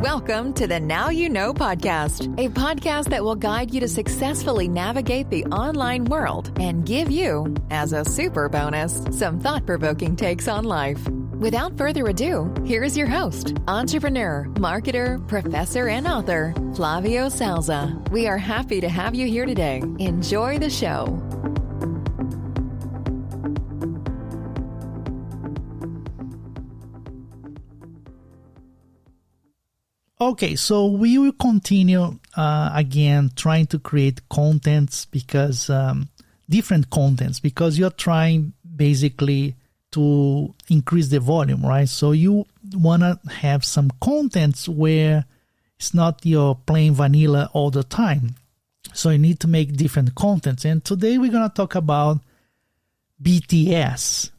Welcome to the Now You Know podcast, a podcast that will guide you to successfully navigate the online world and give you, as a super bonus, some thought-provoking takes on life. Without further ado, here is your host, entrepreneur, marketer, professor, and author, Flavio Salza. We are happy to have you here today. Enjoy the show. Okay, so we will continue again trying to create contents because different contents because you're trying basically to increase the volume, right? So you want to have some contents where it's not your plain vanilla all the time. So you need to make different contents. And today we're going to talk about BTS.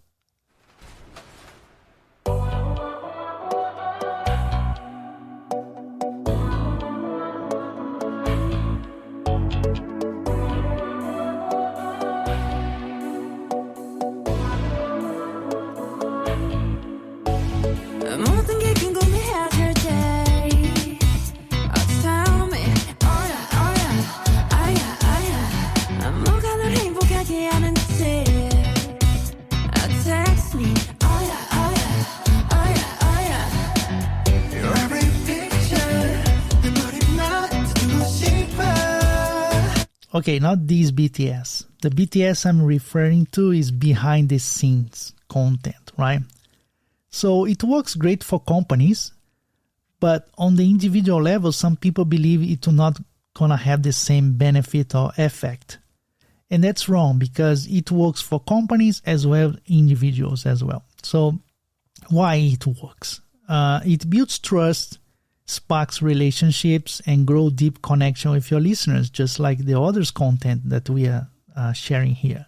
Okay, not these BTS. The BTS I'm referring to is behind the scenes content, right? So it works great for companies, but on the individual level, some people believe it will not gonna have the same benefit or effect. And that's wrong because it works for companies as well as individuals as well. So why it works? It builds trust, sparks relationships, and grow deep connection with your listeners, just like the others content that we are sharing here.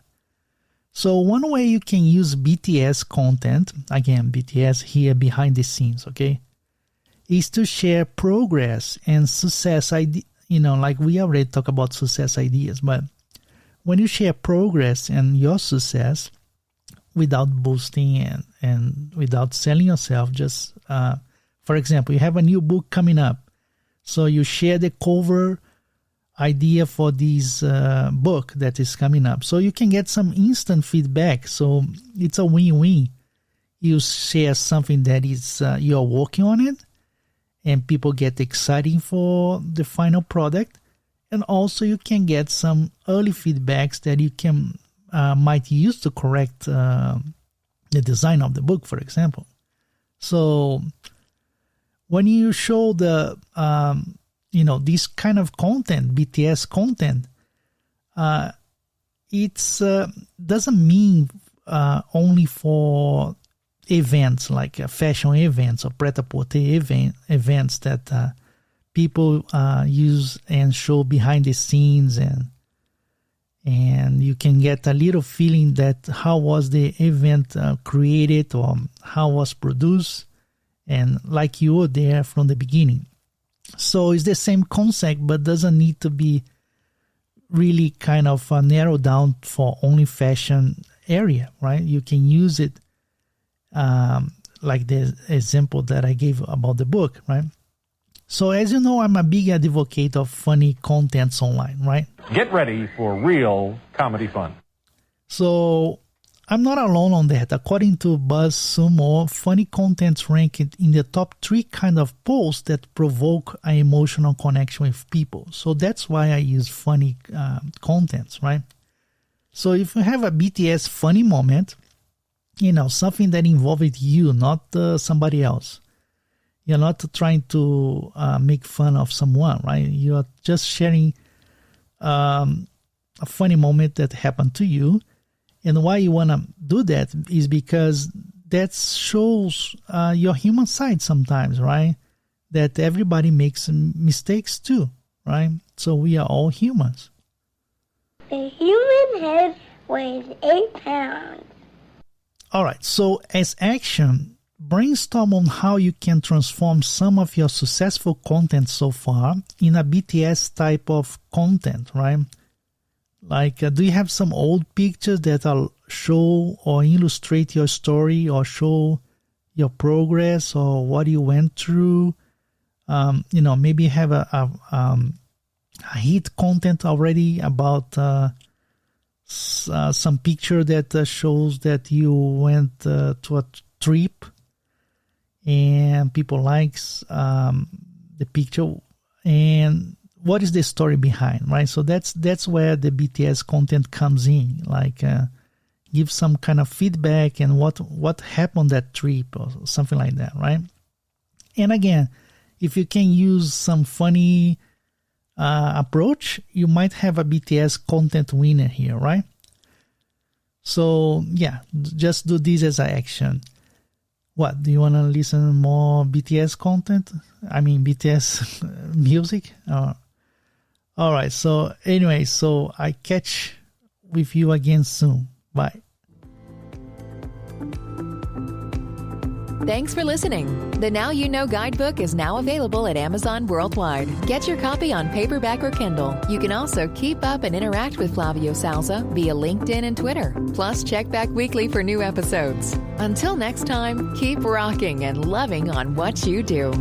So one way you can use BTS content, again, BTS here behind the scenes, okay, is to share progress and success idea. Like we already talked about success ideas, but when you share progress and your success without boosting and without selling yourself, just for example, you have a new book coming up. So you share the cover idea for this book that is coming up. So you can get some instant feedback. So it's a win-win. You share something that is you're working on it, and people get excited for the final product. And also you can get some early feedbacks that you can might use to correct the design of the book, for example. So when you show the, this kind of content, BTS content, it's doesn't mean only for events like fashion events or pret-a-porter events that people use and show behind the scenes, and you can get a little feeling that how was the event created or how was produced, and like you were there from the beginning. So it's the same concept, but doesn't need to be really kind of narrowed down for only fashion area, right? You can use it like the example that I gave about the book, right? So as you know, I'm a big advocate of funny contents online, right? Get ready for real comedy fun. So I'm not alone on that. According to BuzzSumo, funny contents rank in the top 3 kind of posts that provoke an emotional connection with people. So that's why I use funny contents, right? So if you have a BTS funny moment, something that involved you, not somebody else. You're not trying to make fun of someone, right? You're just sharing a funny moment that happened to you. And why you want to do that is because that shows your human side sometimes, right? That everybody makes mistakes too, right? So we are all humans. A human head weighs 8 pounds. All right, so as action, brainstorm on how you can transform some of your successful content so far in a BTS type of content, right? Like, do you have some old pictures that show or illustrate your story or show your progress or what you went through? maybe you have a hit content already about some picture that shows that you went to a trip and people likes the picture, and what is the story behind, right? So that's where the BTS content comes in, like give some kind of feedback and what happened that trip or something like that, right? And again, if you can use some funny approach, you might have a BTS content winner here, right? So yeah, just do this as an action. What, do you want to listen more BTS content? I mean BTS music? All right, so anyway, so I catch with you again soon. Bye. Thanks for listening. The Now You Know guidebook is now available at Amazon worldwide. Get your copy on paperback or Kindle. You can also keep up and interact with Flavio Salza via LinkedIn and Twitter. Plus, check back weekly for new episodes. Until next time, keep rocking and loving on what you do.